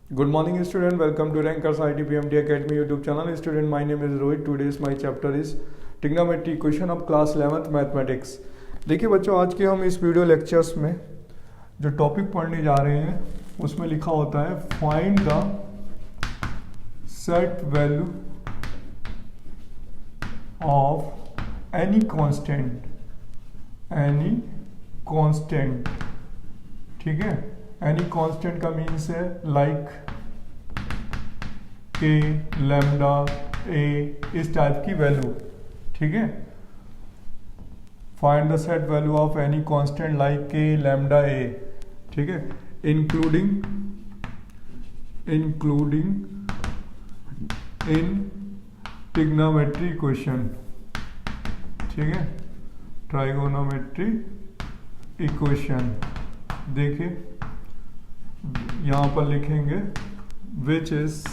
Good morning student, welcome to Rankers IT PMT Academy YouTube channel. Student, my name is Rohit. Today's my chapter is trigonometry equation of class 11th mathematics. देखिए बच्चों, आज के हम इस video lectures में जो topic पढ़ने जा रहे हैं उसमें लिखा होता है find the set value of any constant. ठीक है, एनी कांस्टेंट का मीन्स है लाइक के, लैम्डा, ए, इस टाइप की वैल्यू। ठीक है, find the set value of any constant like के, लैम्डा, ए। ठीक है, इंक्लूडिंग इन ट्रिग्नोमेट्री इक्वेशन। ठीक है, ट्राइगोनोमेट्री इक्वेशन। देखिए यहाँ पर लिखेंगे विच इज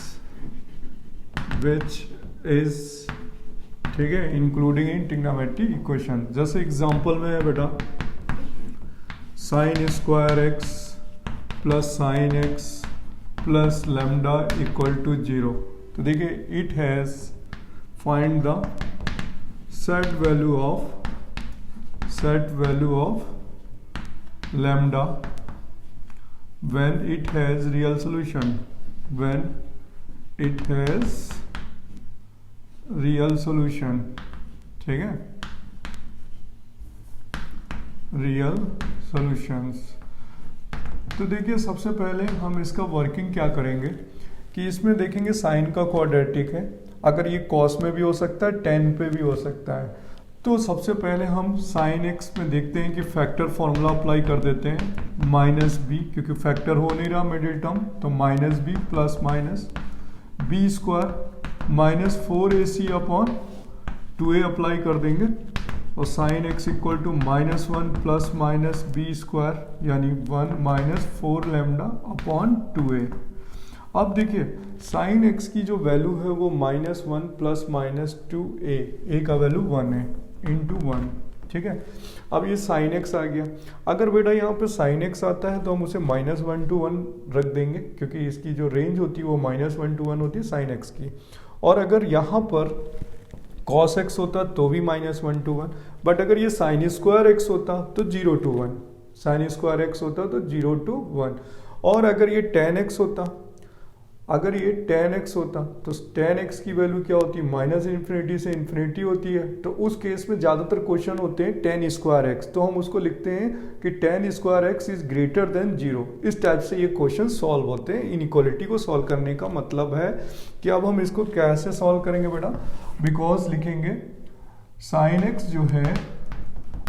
ठीक है, इंक्लूडिंग इन ट्रिग्नोमेट्री इक्वेशन। जैसे एग्जांपल में है बेटा sine square x plus sine x plus lambda equal to 0। तो देखिए it has find the set value of lambda when it has real solution, ठीक है, रियल सॉल्यूशंस। तो देखिए सबसे पहले हम इसका वर्किंग क्या करेंगे कि इसमें देखेंगे साइन का क्वाड्रेटिक है, अगर ये कॉस में भी हो सकता है, टेन पे भी हो सकता है। तो सबसे पहले हम साइन एक्स में देखते हैं कि फैक्टर फॉर्मूला अप्लाई कर देते हैं माइनस बी, क्योंकि फैक्टर हो नहीं रहा मिडिल टर्म, तो minus b plus minus b square minus 4ac upon 2a apply कर देंगे, और sine x equal to -1 plus minus b square यानी 1 माइनस 4 लैम्डा अपॉन 2a। अब देखिए साइन एक्स की जो वैल्यू है वो -1 प्लस माइनस 2a, a का वैल्यू 1 है इंटू 1। ठीक है, अब ये साइन एक्स आ गया। अगर बेटा यहाँ पे साइन एक्स आता है तो हम उसे -1 to 1 रख देंगे, क्योंकि इसकी जो रेंज होती है वो -1 to 1 होती है साइन एक्स की। और अगर यहाँ पर कॉस एक्स होता तो भी -1 to 1, बट अगर ये साइन स्क्वायर एक्स होता तो 0 to 1, साइन स्क्वायर एक्स होता तो 0 to 1। और अगर ये tan x होता, तो tan x की वैल्यू क्या होती है, माइनस इन्फिनिटी से इन्फिनिटी होती है। तो उस केस में ज़्यादातर क्वेश्चन होते हैं tan स्क्वायर एक्स, तो हम उसको लिखते हैं कि tan square x is greater then 0। इस टाइप से ये क्वेश्चन सॉल्व होते हैं। इनइक्वालिटी को सॉल्व करने का मतलब है कि अब हम इसको कैसे सॉल्व करेंगे बेटा, बिकॉज लिखेंगे साइन एक्स जो है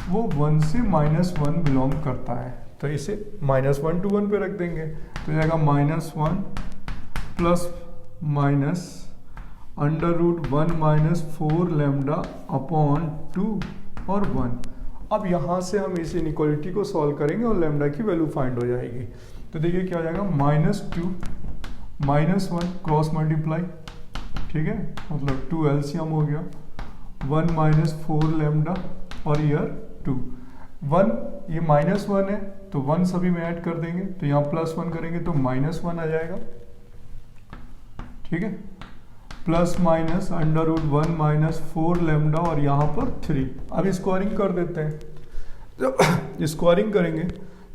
वो 1 से -1 बिलोंग करता है, तो इसे -1 to 1 पे रख देंगे। तो जाएगा -1 plus minus √1 minus 4 lambda upon 2 और 1। अब यहाँ से हम इस इनइक्वालिटी को सॉल्व करेंगे और लैम्डा की वैल्यू फाइंड हो जाएगी। तो देखिए क्या हो जाएगा, -2 -1 क्रॉस मल्टीप्लाई, ठीक है, मतलब 2 एलसीएम हो गया, 1 माइनस 4 लैम्डा और ईयर 2। 1 ये -1 है तो 1 सभी में ऐड कर देंगे, तो यहाँ +1 करेंगे तो -1 आ जाएगा। ठीक है, प्लस माइनस √1 माइनस 4 लैम्डा और यहाँ पर 3। अब स्क्वायरिंग कर देते हैं, तो स्क्वायरिंग करेंगे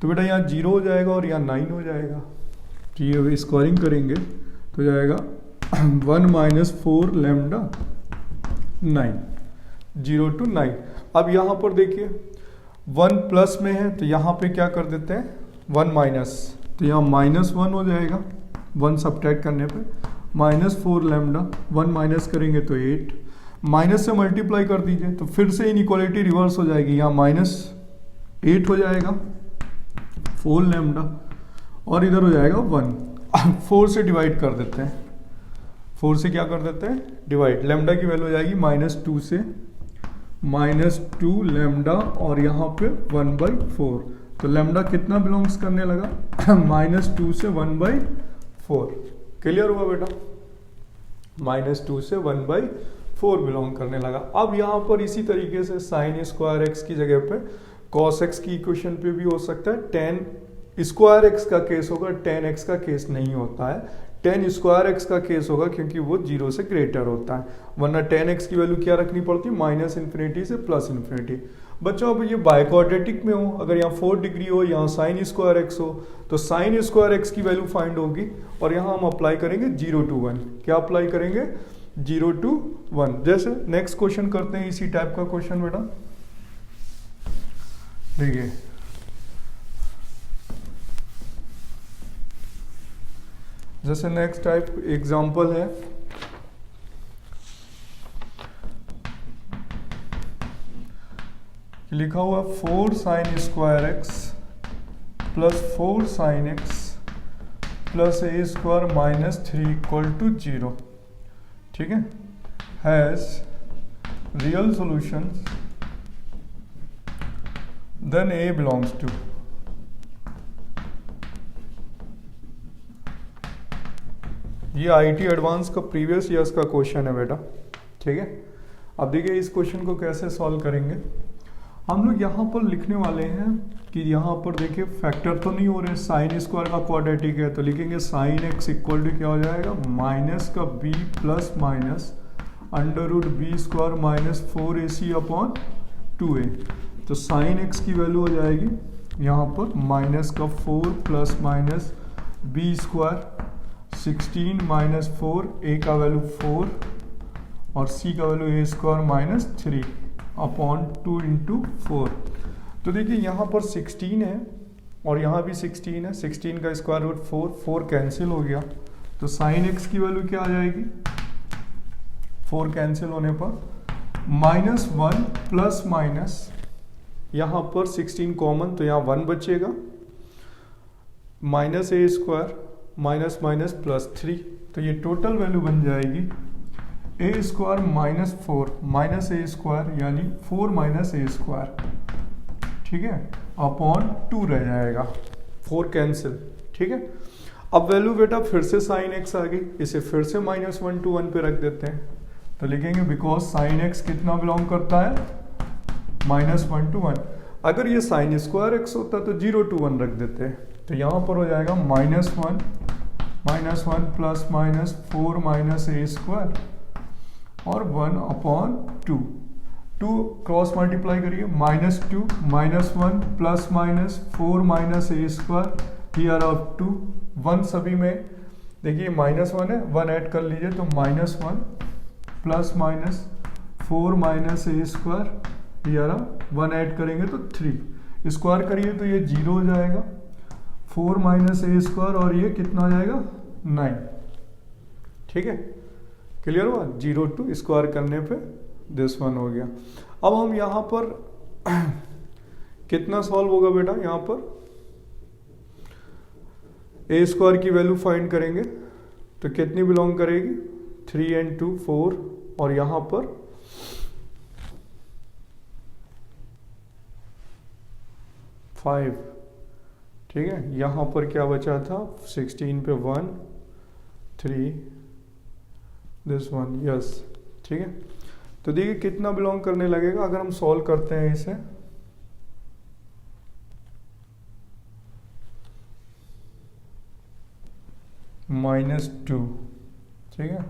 तो बेटा यहाँ 0 हो जाएगा और यहाँ 9 हो जाएगा। तो ये स्क्वायरिंग करेंगे तो जाएगा 1 माइनस 4 लैम्डा 9, 0 to 9। अब यहाँ पर देखिए 1 प्लस में है तो यहाँ पे क्या कर देते हैं 1 माइनस, तो यहाँ -1 हो जाएगा 1 सब्ट्रैक्ट करने पे, -4 लैम्डा 1 माइनस करेंगे तो 8, माइनस से मल्टीप्लाई कर दीजिए तो फिर से इनइक्वालिटी रिवर्स हो जाएगी, यहाँ -8 हो जाएगा 4 लैम्डा और इधर हो जाएगा 1। 4 से डिवाइड कर देते हैं, 4 से क्या कर देते हैं डिवाइड, लैम्डा की वैल्यू हो जाएगी -2 से -2 लैम्डा और यहाँ पे 1/4। तो लैम्डा कितना बिलोंग्स करने लगा -2 से 1/4। क्लियर हुआ बेटा, -2 से 1/4 बिलोंग करने लगा। अब यहाँ पर इसी तरीके से साइन स्क्वायर एक्स की जगह पे कॉस एक्स की इक्वेशन पे भी हो सकता है टेन स्क्वायर एक्स का केस होगा, टेन एक्स का केस नहीं होता है। टेन स्क्वायर एक्स का केस होगा क्योंकि वो 0 से ग्रेटर होता है, वरना टेन एक्स की वैल्यू क्या रखनी पड़ती है, माइनस इन्फिनिटी से प्लस इन्फिनिटी। बच्चों अब ये बाइक्वाड्रेटिक में हो, अगर यहाँ 4 डिग्री हो, यहाँ साइन स्क्वायर एक्स हो, तो साइन स्क्वायर एक्स की वैल्यू फाइंड होगी और यहाँ हम अप्लाई करेंगे 0 to 1। क्या अप्लाई करेंगे, 0 to 1। जैसे नेक्स्ट क्वेश्चन करते हैं इसी टाइप का क्वेश्चन बेटा, देखिए जैसे नेक्स्ट टाइप एग्जांपल है, लिखा हुआ 4 sine square x plus 4 sine x plus a square minus 3 equal to 0, ठीक है, has real solution then a belongs to. ये आईटी एडवांस का प्रीवियस ईयर्स का क्वेश्चन है बेटा, ठीक है। अब देखिए इस क्वेश्चन को कैसे सॉल्व करेंगे। हम लोग यहाँ पर लिखने वाले हैं कि यहाँ पर देखिए फैक्टर तो नहीं हो रहे, साइन स्क्वायर का क्वाड्रेटिक है, तो लिखेंगे साइन एक्स इक्वल टू क्या हो जाएगा, माइनस का b plus minus under root b square minus 4ac upon 2a। तो साइन एक्स की वैल्यू हो जाएगी यहाँ पर माइनस का 4 plus minus b square 16 minus 4, a का वैल्यू 4 और c का value a square minus 3 upon 2 into 4। तो देखिए यहाँ पर 16 है और यहाँ भी 16 है, 16 का स्क्वायर रूट 4, 4 कैंसिल हो गया, तो साइन एक्स की वैल्यू क्या आ जाएगी, 4 कैंसिल होने पर माइनस 1 प्लस माइनस यहाँ पर 16 कॉमन, तो यहाँ 1 बचेगा, minus a square minus minus plus 3, तो ये टोटल वैल्यू बन जाएगी ए square minus 4 minus a square यानी 4 माइनस ए स्क्वायर, ठीक है, अपॉन 2 रह जाएगा, 4 कैंसिल, ठीक है। अब वैल्यू बेटा फिर से साइन एक्स आ गई, इसे फिर से माइनस 1 to 1 पे रख देते हैं, तो लिखेंगे बिकॉज साइन एक्स कितना बिलोंग करता है, माइनस 1 to 1। अगर ये साइन स्क्वायर एक्स होता तो 0 to 1 रख देते हैं, तो यहाँ पर हो जाएगा minus 1 plus minus 4 minus a square और 1 अपॉन 2 क्रॉस मल्टीप्लाई करिए, minus 2 minus 1 plus minus 4 minus a square here of 2 1 सभी में, देखिए माइनस 1 है, 1 ऐड कर लीजिए तो minus 1 plus minus 4 minus a square here 1 add करेंगे तो 3, स्क्वायर करिए तो ये 0 हो जाएगा, 4 माइनस ए स्क्वायर और ये कितना हो जाएगा 9, ठीक है, क्लियर हुआ। 0 to स्क्वायर करने पे दिस 1 हो गया। अब हम यहाँ पर कितना सॉल्व होगा बेटा, यहाँ पर ए स्क्वायर की वैल्यू फाइंड करेंगे तो कितनी बिलोंग करेगी, 3 and 2 4 और यहाँ पर 5, ठीक है, यहाँ पर क्या बचा था 16 पे 1 3 दिस 1, यस, ठीक है। तो देखिए कितना बिलोंग करने लगेगा अगर हम सॉल्व करते हैं इसे, -2, ठीक है।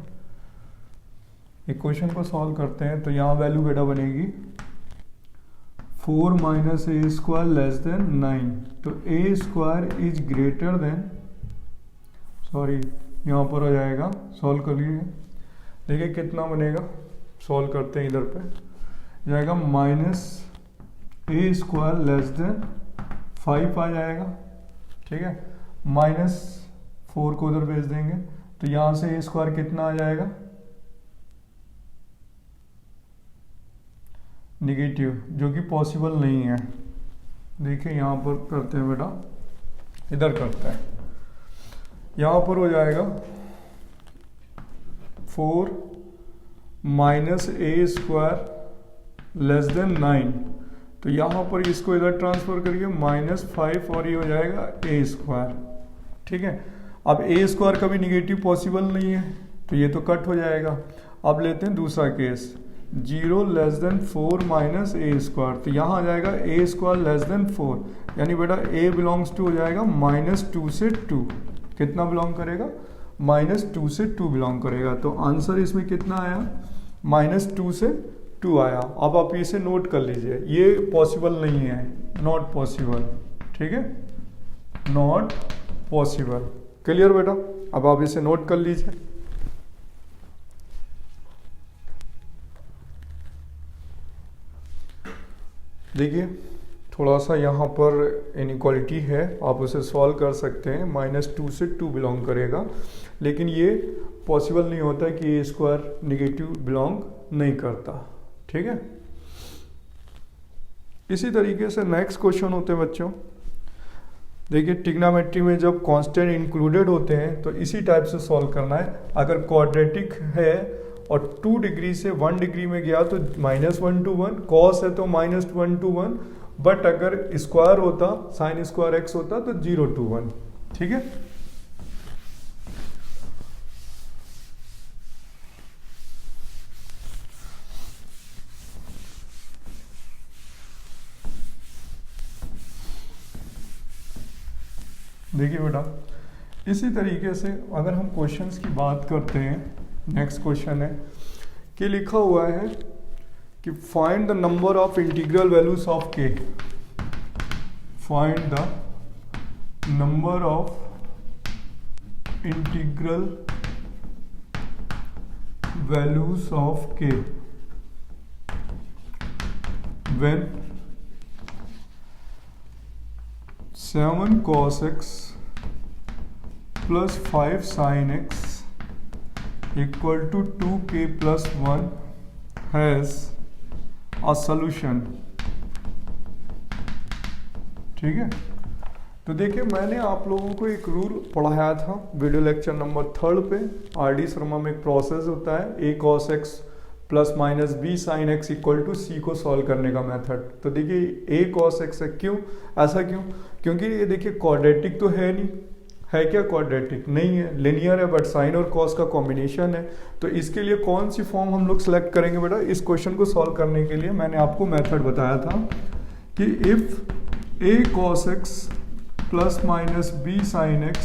इक्वेशन को सॉल्व करते हैं तो यहाँ वैल्यू बेटा बनेगी 4 minus a square less than 9, तो a square is greater than, sorry यहाँ पर हो जाएगा, सॉल्व कर लीजिए, देखिए कितना बनेगा, सॉल्व करते हैं इधर पे जाएगा minus a square less then 5 आ जाएगा, ठीक है, -4 को उधर भेज देंगे तो यहाँ से ए स्क्वायर कितना आ जाएगा, निगेटिव, जो कि पॉसिबल नहीं है। देखिए यहाँ पर करते हैं बेटा, इधर करते हैं, यहाँ पर हो जाएगा 4 minus a square less than 9, तो यहाँ पर इसको इधर ट्रांसफर करिए -5 और ये हो जाएगा ए स्क्वायर, ठीक है। अब ए स्क्वायर कभी निगेटिव पॉसिबल नहीं है तो ये तो कट हो जाएगा। अब लेते हैं दूसरा case, 0 less than 4 minus a square, तो यहाँ आ जाएगा ए स्क्वायर लेस देन 4, यानी बेटा ए बिलोंग्स टू हो जाएगा -2 से 2। कितना बिलोंग करेगा? -2 से 2 बिलोंग करेगा। तो आंसर इसमें कितना आया? -2 से 2 आया। अब आप इसे नोट कर लीजिए, ये पॉसिबल नहीं है, नॉट पॉसिबल। ठीक है, नॉट पॉसिबल। क्लियर बेटा? अब आप इसे नोट कर लीजिए। देखिए थोड़ा सा यहाँ पर इनइक्वालिटी है, आप उसे सॉल्व कर सकते हैं। -2 से 2 बिलोंग करेगा, लेकिन ये पॉसिबल नहीं होता कि ए स्क्वायर निगेटिव बिलोंग नहीं करता। ठीक है, इसी तरीके से नेक्स्ट क्वेश्चन होते हैं बच्चों। देखिए ट्रिग्नोमेट्री में जब कांस्टेंट इंक्लूडेड होते हैं तो इसी टाइप से सॉल्व करना है। अगर क्वाड्रेटिक है और 2 डिग्री से 1 डिग्री में गया तो -1 to 1, कॉस है तो -1 to 1, बट अगर स्क्वायर होता, साइन स्क्वायर एक्स होता तो 0 to 1। ठीक है, देखिए बेटा इसी तरीके से अगर हम क्वेश्चंस की बात करते हैं, नेक्स्ट क्वेश्चन है कि लिखा हुआ है कि find the number of integral values of k. Find the number of integral values of k when 7 cos x plus 5 sin x equal to 2k plus 1 has a solution। ठीक है, तो देखिए मैंने आप लोगों को एक रूल पढ़ाया था वीडियो लेक्चर नंबर 3 पे। आर डी शर्मा में एक प्रोसेस होता है a cos x plus minus b sin x equal to c को सॉल्व करने का मेथड। तो देखिए a cos x है, क्यों ऐसा? क्योंकि ये देखिए क्वाड्रेटिक तो है नहीं, है क्या? क्वाड्रेटिक नहीं है, लिनियर है, बट साइन और कॉस का कॉम्बिनेशन है। तो इसके लिए कौन सी फॉर्म हम लोग सेलेक्ट करेंगे बेटा? इस क्वेश्चन को सॉल्व करने के लिए मैंने आपको मेथड बताया था कि if a cos x plus minus b sin x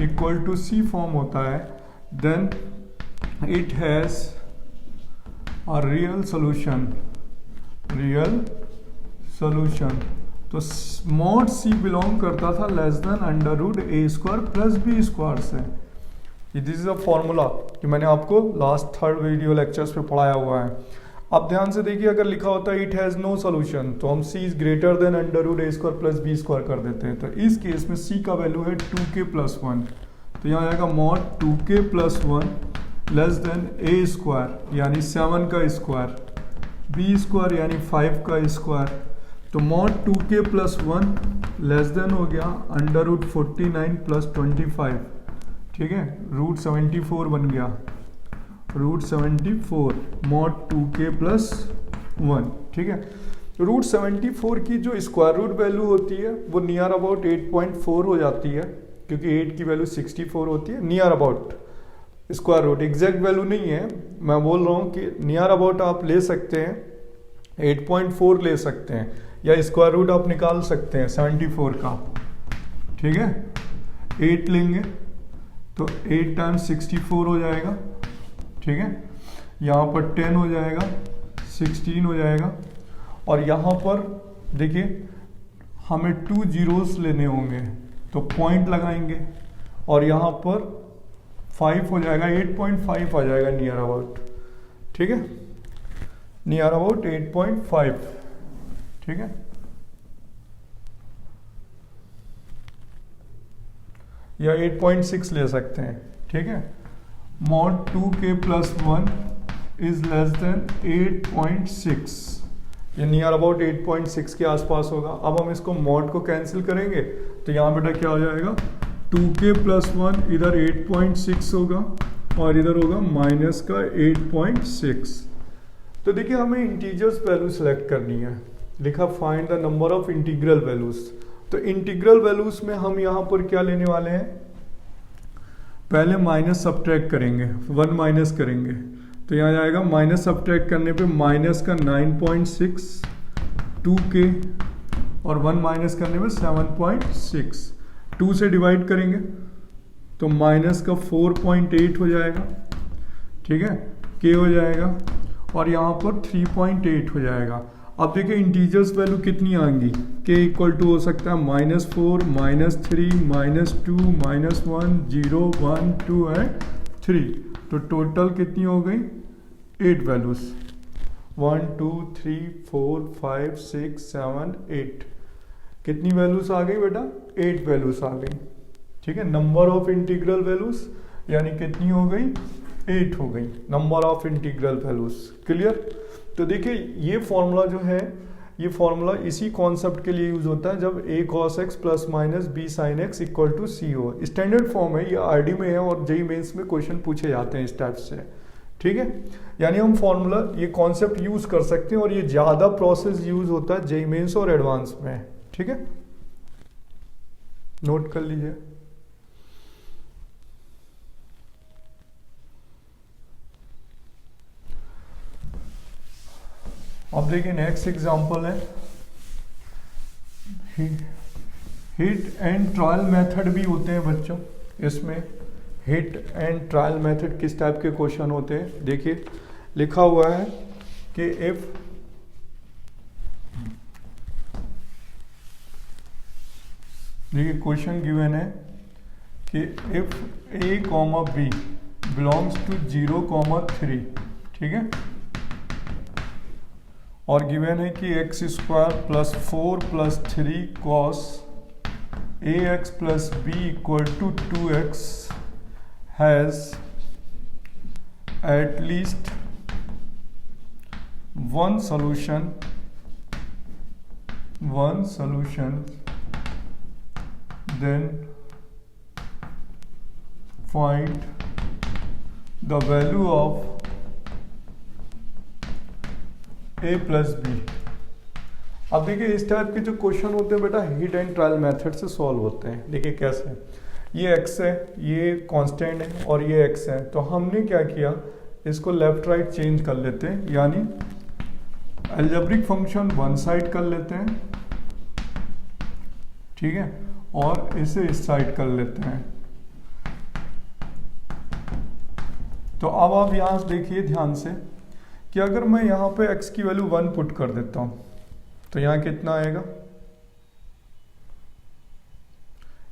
equal to c form होता है, then it has a real solution. तो मॉड c बिलोंग करता था less than √a square plus b square से। दिस इज अ फॉर्मूला कि मैंने आपको last 3rd video lectures पे पढ़ाया हुआ है। अब ध्यान से देखिए, अगर लिखा होता है इट हैज नो सोल्यूशन तो हम c is greater then √a square plus b square कर देते हैं। तो इस केस में c का वैल्यू है 2k प्लस 1, तो यहाँ आएगा mod 2k plus 1 less than a square यानी 7 का स्क्वायर, b स्क्वायर यानी 5 का स्क्वायर। तो mod 2k plus 1 less than हो गया √49 प्लस 25। ठीक है, √74 बन गया, √74 मॉड 2k प्लस 1। ठीक है, √74 की जो स्क्वायर रूट वैल्यू होती है वो नियर अबाउट 8.4 हो जाती है, क्योंकि 8 की वैल्यू 64 होती है। Near about square root, exact value नहीं है, मैं बोल रहा हूँ कि नियर अबाउट आप ले सकते हैं, 8.4 ले सकते हैं, या स्क्वायर रूट आप निकाल सकते हैं 74 का। ठीक है, 8 लेंगे तो 8 टाइम्स 64 हो जाएगा। ठीक है, यहाँ पर 10 हो जाएगा, 16 हो जाएगा, और यहाँ पर देखिए हमें 2 जीरोस लेने होंगे तो पॉइंट लगाएंगे, और यहाँ पर 5 हो जाएगा, 8.5 आ जाएगा नियर अबाउट। ठीक है, नियर अबाउट 8.5। ठीक है, या 8.6 ले सकते हैं। ठीक है, mod 2k plus 1 is less than 8.6, ये नियर अबाउट 8.6 के आसपास होगा। अब हम इसको मॉड को कैंसिल करेंगे तो यहाँ बेटा क्या हो जाएगा, 2k प्लस 1 इधर 8.6 होगा और इधर होगा माइनस का 8.6। तो देखिए हमें इंटीजर्स वैल्यू सेलेक्ट करनी है, लिखा find the number of integral values. तो इंटीग्रल वैल्यूज में हम यहाँ पर क्या लेने वाले हैं, पहले माइनस सब्ट्रैक्ट करेंगे, 1 माइनस करेंगे, तो यहाँ जाएगा माइनस सब्ट्रैक्ट करने पे माइनस का 9.6 2k और 1 माइनस करने पे 7.6 2 से डिवाइड करेंगे तो माइनस का 4.8 हो जाएगा, ठीक है, k हो जाएगा और यहाँ पर 3.8 हो जाएगा। अब देखिए इंटीजर्स वैल्यू कितनी आएंगी, k इक्वल टू हो सकता है -4 -3 -2 -1 0 1 2 एंड 3, तो टोटल कितनी हो गई 8 वैल्यूज 1 2 3 4 5 6 7 8, कितनी वैल्यूज आ गई बेटा 8 वैल्यूज आ गई, ठीक है। नंबर ऑफ इंटीग्रल वैल्यूज यानी कितनी हो गई 8 हो गई number of integral values, clear. तो देखिए ये फॉर्मूला जो है, ये फॉर्मूला इसी कॉन्सेप्ट के लिए यूज होता है जब a cos x plus minus b sin x equal to c हो। स्टैंडर्ड फॉर्म है, ये आरडी में है और जेईई मेंस में क्वेश्चन पूछे जाते हैं इस टाइप से, ठीक है। यानी हम फॉर्मूला ये कॉन्सेप्ट यूज कर सकते हैं और ये ज्यादा प्रोसेस यूज होता है जेईई मेंस और एडवांस में, ठीक है, नोट कर लीजिए। अब देखिए नेक्स्ट एग्जांपल है हिट एंड ट्रायल मेथड भी होते हैं बच्चों। इसमें हिट एंड ट्रायल मेथड किस टाइप के क्वेश्चन होते हैं, देखिए लिखा हुआ है कि इफ देखिए क्वेश्चन गिवन है कि if a, b belongs to 0, 3, ठीक है, और गिवन है कि x square plus 4 plus 3 cos ax plus b equal to 2x has at least one solution then find the value of a plus b. अब देखिए इस टाइप के जो क्वेश्चन होते हैं बेटा हिट एंड ट्रायल मेथड से सॉल्व होते हैं। देखिए कैसे, ये x है, ये कांस्टेंट है और ये x है, तो हमने क्या किया इसको लेफ्ट राइट चेंज कर लेते हैं, यानी अलजेब्रिक फंक्शन वन साइड कर लेते हैं, ठीक है, और इसे इस साइड कर लेते हैं। तो अब आप यहां से देखिए ध्यान से कि अगर मैं यहाँ पे x की वैल्यू 1 पुट कर देता हूँ तो यहाँ कितना आएगा,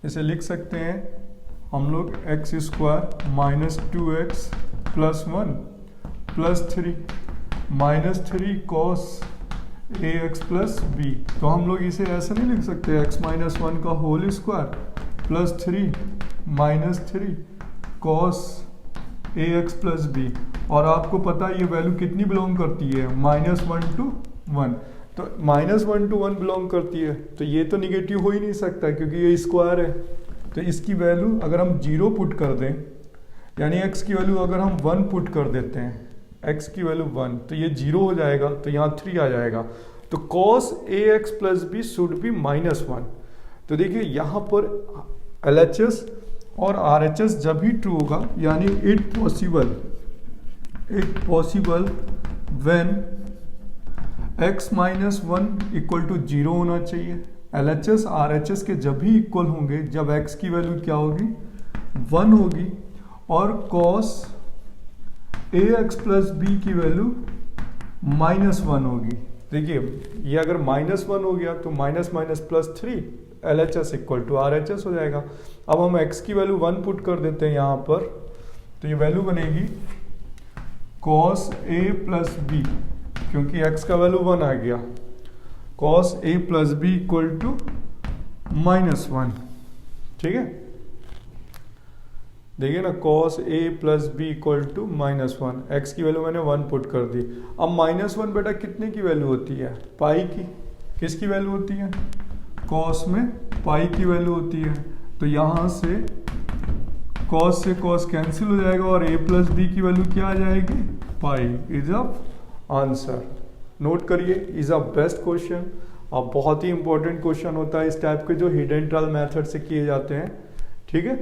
इसे लिख सकते हैं हम लोग x square minus 2x plus 1 plus 3 minus 3 cos ax plus b। तो हम लोग इसे ऐसे नहीं लिख सकते x माइनस 1 का whole square plus 3 minus 3 cos ax plus b, और आपको पता है ये वैल्यू कितनी बिलोंग करती है -1 to 1, तो -1 to 1 बिलोंग करती है, तो ये तो निगेटिव हो ही नहीं सकता क्योंकि ये स्क्वायर है। तो इसकी वैल्यू अगर हम 0 पुट कर दें, यानी x की वैल्यू अगर हम 1 पुट कर देते हैं, x की वैल्यू 1, तो ये 0 हो जाएगा, तो यहाँ 3 आ जाएगा, तो cos ax plus b should be -1। तो देखिए यहाँ पर LHS और RHS जब भी ट्रू होगा, यानी it possible when x minus 1 equal to 0 होना चाहिए। LHS RHS के जब भी इक्वल होंगे जब x की वैल्यू क्या होगी 1 होगी और cos ax प्लस बी की वैल्यू -1 होगी। देखिए ये अगर -1 हो गया तो minus minus plus 3 LHS equal to RHS हो जाएगा। अब हम x की वैल्यू 1 पुट कर देते हैं यहाँ पर, तो ये वैल्यू बनेगी cos a प्लस बी, क्योंकि x का वैल्यू 1 आ गया, cos a plus b equal to -1, ठीक है। देखिए ना cos a plus b equal to -1, x की वैल्यू मैंने 1 पुट कर दी। अब -1 बेटा कितने की वैल्यू होती है, पाई की, किसकी वैल्यू होती है, cos में पाई की वैल्यू होती है, तो यहाँ से cos से cos कैंसिल हो जाएगा और a प्लस बी की वैल्यू क्या आ जाएगी, पाई। इज अ आंसर, नोट करिए, इज अ बेस्ट क्वेश्चन और बहुत ही इंपॉर्टेंट क्वेश्चन होता है इस टाइप के जो हिडन ट्रायल मेथड से किए जाते हैं, ठीक है।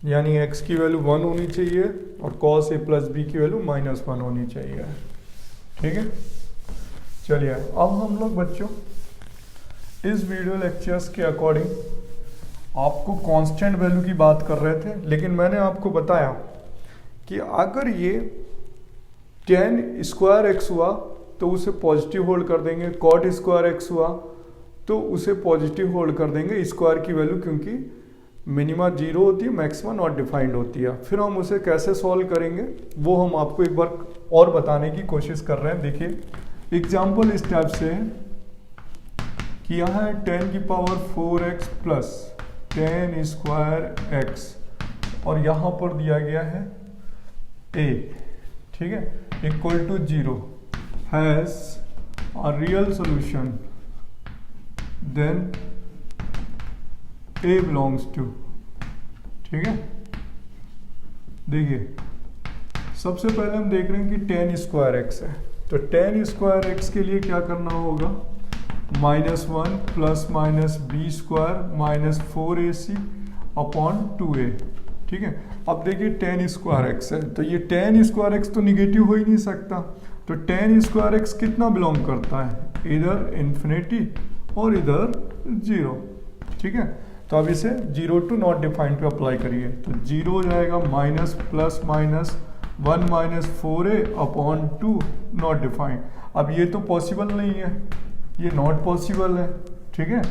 यानी x की वैल्यू 1 होनी चाहिए और cos a प्लस बी की वैल्यू -1 होनी चाहिए। ठीक है, चलिए अब हम लोग बच्चों इस वीडियो लेक्चर्स के अकॉर्डिंग आपको कांस्टेंट वैल्यू की बात कर रहे थे, लेकिन मैंने आपको बताया कि अगर ये tan स्क्वायर एक्स हुआ तो उसे पॉजिटिव होल्ड कर देंगे, cot स्क्वायर एक्स हुआ तो उसे पॉजिटिव होल्ड कर देंगे स्क्वायर की वैल्यू, क्योंकि मिनिमा 0 होती है, मैक्सिमा नॉट डिफाइंड होती है। फिर हम उसे कैसे सॉल्व करेंगे वो हम आपको एक बार और बताने की कोशिश कर रहे हैं। देखिए एग्जाम्पल इस टाइप से है कि यहाँ है 10 की power 4x plus tan square x और यहाँ पर दिया गया है a, ठीक है, equal to 0 has a real solution then a belongs to. ठीक है, देखिए सबसे पहले हम देख रहे हैं कि tan स्क्वायर एक्स है, तो tan स्क्वायर एक्स के लिए क्या करना होगा, -1 plus minus b square -4ac upon 2a। ठीक है, अब देखिए tan स्क्वायर एक्स है तो ये tan स्क्वायर एक्स तो निगेटिव हो ही नहीं सकता, तो tan स्क्वायर एक्स कितना बिलोंग करता है, इधर इन्फिनिटी और इधर 0। ठीक है, तो अब इसे 0 टू नॉट डिफाइंड पे अप्लाई करिए, तो 0 हो जाएगा minus plus minus 1 minus 4a upon 2 not defined. अब ये तो पॉसिबल नहीं है, ये नॉट पॉसिबल है। ठीक है,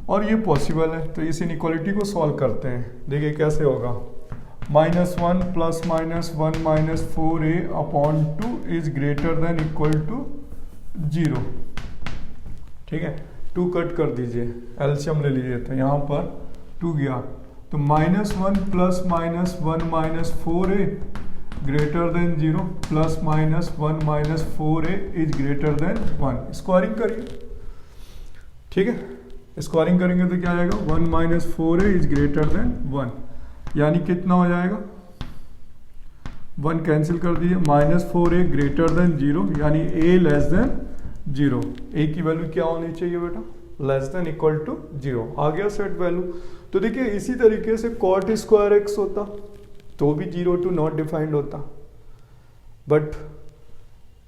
और ये पॉसिबल है, तो इस इनइक्वालिटी को सॉल्व करते हैं। देखिए कैसे होगा, -1 plus minus 1 minus 4a upon 2 is greater than equal to 0। ठीक है, 2 कट कर दीजिए, एलसीएम ले लीजिए, तो यहाँ पर 2 गया, तो -1 plus minus 1 minus 4a greater than 0 plus minus 1 minus 4a is greater then 1। Squaring करिए। ठीक है, स्क्वायरिंग करेंगे तो क्या आएगा, 1 minus 4a is greater then 1, यानी कितना हो जाएगा, 1 कैंसिल कर दीजिए, -4a ग्रेटर देन 0 यानी a लेस देन 0। a की वैल्यू क्या होनी चाहिए बेटा, लेस देन इक्वल टू 0। आ गया सेट वैल्यू। तो देखिए इसी तरीके से cot स्क्वायर एक्स होता तो भी 0 टू नॉट डिफाइंड होता, बट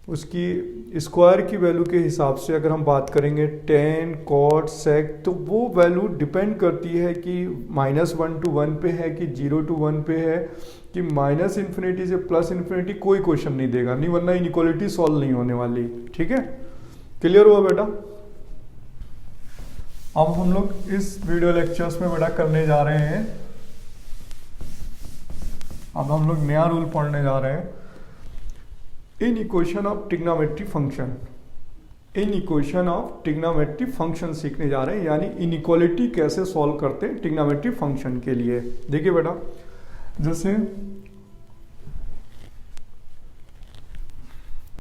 उसकी स्क्वायर की वैल्यू के हिसाब से अगर हम बात करेंगे tan cot sec, तो वो वैल्यू डिपेंड करती है कि -1 टू 1 पे है कि 0 टू 1 पे है कि -इन्फिनिटी से +इन्फिनिटी, कोई क्वेश्चन नहीं देगा, नहीं वरना इनइक्वालिटी सॉल्व नहीं होने वाली। ठीक है, क्लियर हुआ बेटा। अब हम लोग इस वीडियो लेक्चर्स में बेटा करने जा रहे हैं, अब हम लोग नया रूल पढ़ने जा रहे हैं, in equation of trigonometry function. In equation of trigonometry function सीखने जा रहे हैं, यानी इनइक्वालिटी कैसे सॉल्व करते हैं ट्रिग्नोमेट्री फंक्शन के लिए। देखिए बेटा, जैसे